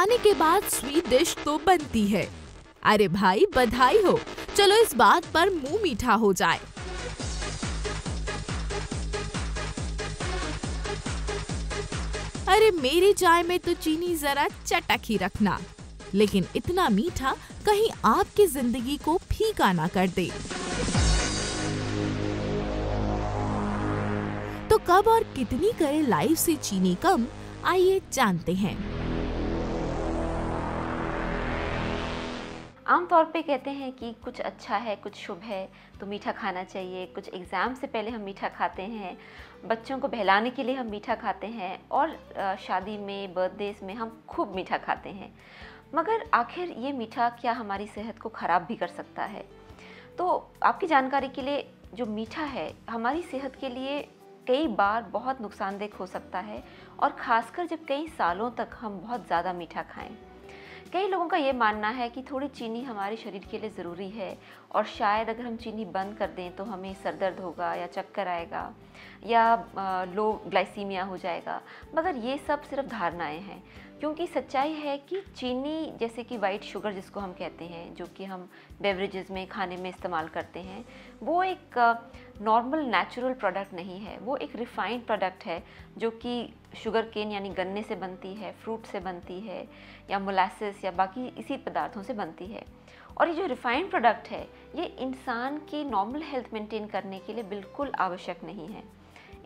खाने के बाद स्वीट डिश तो बनती है। अरे भाई बधाई हो, चलो इस बात पर मुंह मीठा हो जाए। अरे मेरी चाय में तो चीनी जरा चटक ही रखना, लेकिन इतना मीठा कहीं आपकी जिंदगी को फीका ना कर दे। तो कब और कितनी करे लाइफ से चीनी कम, आइए जानते हैं। आमतौर पे कहते हैं कि कुछ अच्छा है, कुछ शुभ है तो मीठा खाना चाहिए। कुछ एग्ज़ाम से पहले हम मीठा खाते हैं, बच्चों को बहलाने के लिए हम मीठा खाते हैं, और शादी में, बर्थडेज में हम खूब मीठा खाते हैं। मगर आखिर ये मीठा क्या हमारी सेहत को ख़राब भी कर सकता है? तो आपकी जानकारी के लिए, जो मीठा है हमारी सेहत के लिए कई बार बहुत नुकसानदेह हो सकता है, और ख़ासकर जब कई सालों तक हम बहुत ज़्यादा मीठा खाएं। कई लोगों का ये मानना है कि थोड़ी चीनी हमारे शरीर के लिए ज़रूरी है, और शायद अगर हम चीनी बंद कर दें तो हमें सर दर्द होगा या चक्कर आएगा या लो ग्लाइसीमिया हो जाएगा। मगर ये सब सिर्फ धारणाएं हैं, क्योंकि सच्चाई है कि चीनी, जैसे कि वाइट शुगर जिसको हम कहते हैं, जो कि हम बेवरेजेस में, खाने में इस्तेमाल करते हैं, वो एक नॉर्मल नेचुरल प्रोडक्ट नहीं है। वो एक रिफाइंड प्रोडक्ट है जो कि शुगर केन यानी गन्ने से बनती है, फ्रूट से बनती है, या मोलासेस या बाकी इसी पदार्थों से बनती है। और ये जो रिफाइंड प्रोडक्ट है, ये इंसान की नॉर्मल हेल्थ मेंटेन करने के लिए बिल्कुल आवश्यक नहीं है।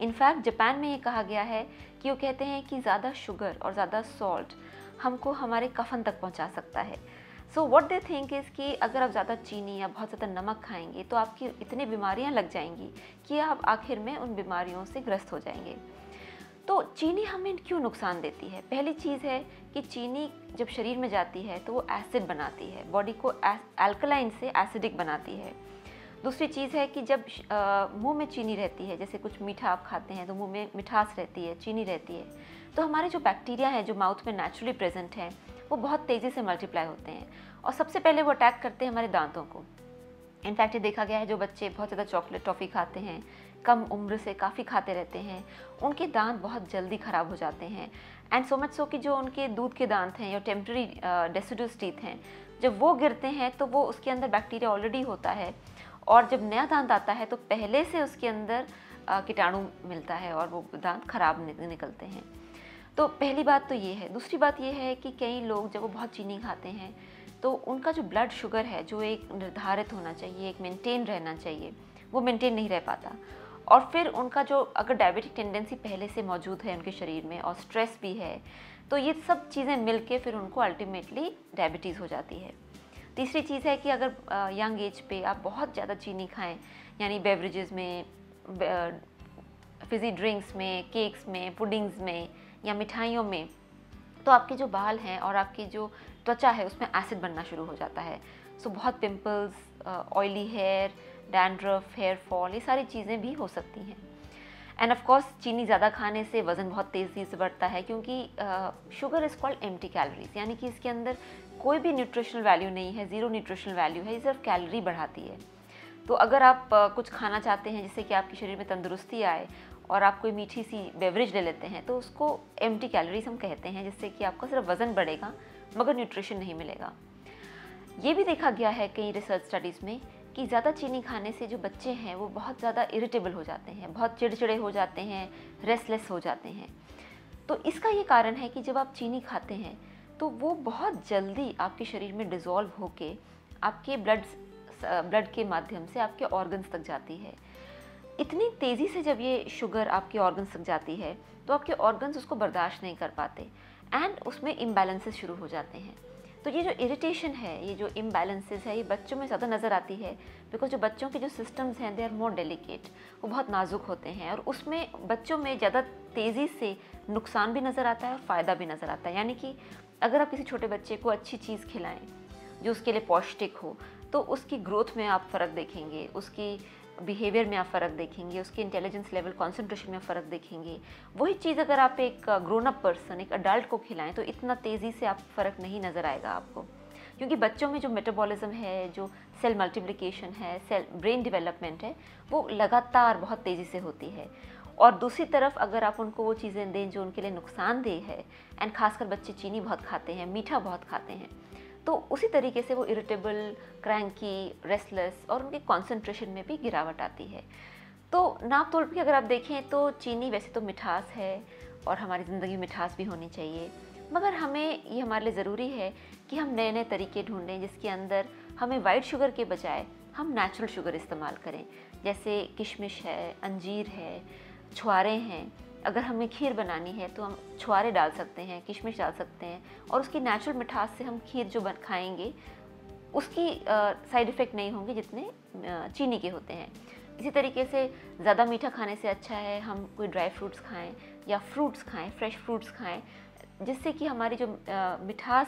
इनफैक्ट जापान में ये कहा गया है कि वो कहते हैं कि ज़्यादा शुगर और ज़्यादा सॉल्ट हमको हमारे कफन तक पहुंचा सकता है। So what they think is कि अगर आप ज़्यादा चीनी या बहुत ज़्यादा नमक खाएंगे तो आपकी इतनी बीमारियां लग जाएंगी कि आप आखिर में उन बीमारियों से ग्रस्त हो जाएंगे। तो चीनी हमें क्यों नुकसान देती है? पहली चीज़ है कि चीनी जब शरीर में जाती है तो वो एसिड बनाती है, बॉडी को अल्कलाइन से एसिडिक बनाती है। दूसरी चीज़ है कि जब मुंह में चीनी रहती है, जैसे कुछ मीठा आप खाते हैं तो मुंह में मिठास रहती है, चीनी रहती है, तो हमारे जो बैक्टीरिया हैं जो माउथ में नेचुरली प्रेजेंट हैं, वो बहुत तेज़ी से मल्टीप्लाई होते हैं, और सबसे पहले वो अटैक करते हैं हमारे दांतों को। इनफैक्ट ये देखा गया है, जो बच्चे बहुत ज़्यादा चॉकलेट टॉफ़ी खाते हैं, कम उम्र से काफ़ी खाते रहते हैं, उनके दांत बहुत जल्दी ख़राब हो जाते हैं। एंड सो मच सो कि जो उनके दूध के दांत हैं या टेम्पररी डेसिडुअस टीथ हैं, जब वो गिरते हैं तो वो उसके अंदर बैक्टीरिया ऑलरेडी होता है, और जब नया दांत आता है तो पहले से उसके अंदर कीटाणु मिलता है और वो दांत खराब निकलते हैं। तो पहली बात तो ये है। दूसरी बात ये है कि कई लोग जब वो बहुत चीनी खाते हैं तो उनका जो ब्लड शुगर है, जो एक निर्धारित होना चाहिए, एक मेंटेन रहना चाहिए, वो मेंटेन नहीं रह पाता। और फिर उनका जो, अगर डायबिटिक टेंडेंसी पहले से मौजूद है उनके शरीर में और स्ट्रेस भी है, तो ये सब चीज़ें मिल के फिर उनको अल्टीमेटली डायबिटीज़ हो जाती है। तीसरी चीज़ है कि अगर यंग एज पे आप बहुत ज़्यादा चीनी खाएं, यानी बेवरेजेस में, फिज़ी ड्रिंक्स में, केक्स में, पुडिंग्स में या मिठाइयों में, तो आपके जो बाल हैं और आपकी जो त्वचा है उसमें एसिड बनना शुरू हो जाता है। सो बहुत pimples, oily hair, dandruff, hair fall, ये सारी चीज़ें भी हो सकती हैं। एंड ऑफ कोर्स चीनी ज़्यादा खाने से वज़न बहुत तेज़ी से बढ़ता है, क्योंकि sugar is called empty calories, यानी कि इसके अंदर कोई भी न्यूट्रिशनल वैल्यू नहीं है, ज़ीरो न्यूट्रिशनल वैल्यू है, ये सिर्फ कैलोरी बढ़ाती है। तो अगर आप कुछ खाना चाहते हैं जिससे कि आपके शरीर में तंदुरुस्ती आए, और आप कोई मीठी सी बेवरेज ले लेते हैं, तो उसको एम्प्टी कैलोरीज हम कहते हैं, जिससे कि आपका सिर्फ वज़न बढ़ेगा मगर न्यूट्रिशन नहीं मिलेगा। ये भी देखा गया है कई रिसर्च स्टडीज़ में कि ज़्यादा चीनी खाने से जो बच्चे हैं वो बहुत ज़्यादा इरिटेबल हो जाते हैं, बहुत चिड़चिड़े हो जाते हैं, रेस्टलेस हो जाते हैं। तो इसका ये कारण है कि जब आप चीनी खाते हैं तो वो बहुत जल्दी आपके शरीर में डिज़ोल्व होके आपके ब्लड के माध्यम से आपके ऑर्गन्स तक जाती है। इतनी तेज़ी से जब ये शुगर आपके ऑर्गन्स तक जाती है तो आपके ऑर्गन्स उसको बर्दाश्त नहीं कर पाते, एंड उसमें इम्बैलेंसेस शुरू हो जाते हैं। तो ये जो इरिटेशन है, ये जो इम्बैलेंसेस है, ये बच्चों में ज़्यादा नज़र आती है, बिकॉज जो बच्चों के जो सिस्टम्स हैं, दे आर मोर डेलिकेट, वो बहुत नाजुक होते हैं, और उसमें बच्चों में ज़्यादा तेज़ी से नुकसान भी नज़र आता है और फ़ायदा भी नज़र आता है। यानी कि अगर आप किसी छोटे बच्चे को अच्छी चीज़ खिलाएं जो उसके लिए पौष्टिक हो, तो उसकी ग्रोथ में आप फ़र्क देखेंगे, उसकी बिहेवियर में आप फ़र्क देखेंगे, उसके इंटेलिजेंस लेवल, कंसंट्रेशन में फ़र्क देखेंगे। वही चीज़ अगर आप एक ग्रोन अप पर्सन, एक अडल्ट को खिलाएं, तो इतना तेज़ी से आप फ़र्क नहीं नज़र आएगा आपको, क्योंकि बच्चों में जो मेटाबॉलिज्म है, जो सेल मल्टीप्लिकेशन है, सेल ब्रेन डेवलपमेंट है, वो लगातार बहुत तेज़ी से होती है। और दूसरी तरफ अगर आप उनको वो चीज़ें दें जो उनके लिए नुकसानदेह है, एंड खासकर बच्चे चीनी बहुत खाते हैं, मीठा बहुत खाते हैं, तो उसी तरीके से वो इरिटेबल, क्रैंकी, रेस्टलेस और उनके कंसंट्रेशन में भी गिरावट आती है। तो नाप तोल के अगर आप देखें तो चीनी वैसे तो मिठास है और हमारी ज़िंदगी में मिठास भी होनी चाहिए, मगर हमें ये हमारे लिए ज़रूरी है कि हम नए नए तरीके ढूंढें जिसके अंदर हमें वाइट शुगर के बजाय हम नेचुरल शुगर इस्तेमाल करें। जैसे किशमिश है, अंजीर है, छुआरे हैं। अगर हमें खीर बनानी है तो हम छुआरे डाल सकते हैं, किशमिश डाल सकते हैं, और उसकी नेचुरल मिठास से हम खीर जो खाएंगे उसकी साइड इफ़ेक्ट नहीं होंगे जितने चीनी के होते हैं। इसी तरीके से ज़्यादा मीठा खाने से अच्छा है हम कोई ड्राई फ्रूट्स खाएं या फ्रूट्स खाएं, फ्रेश फ्रूट्स खाएं, जिससे कि हमारी जो मिठास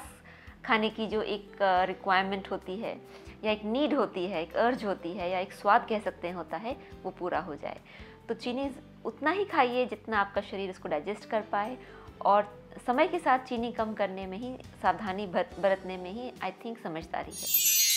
खाने की जो एक रिक्वायरमेंट होती है या एक नीड होती है, एक अर्ज होती है, या एक स्वाद कह सकते हैं होता है, वो पूरा हो जाए। तो चीनी उतना ही खाइए जितना आपका शरीर उसको डाइजेस्ट कर पाए, और समय के साथ चीनी कम करने में ही, सावधानी बरतने में ही आई थिंक समझदारी है।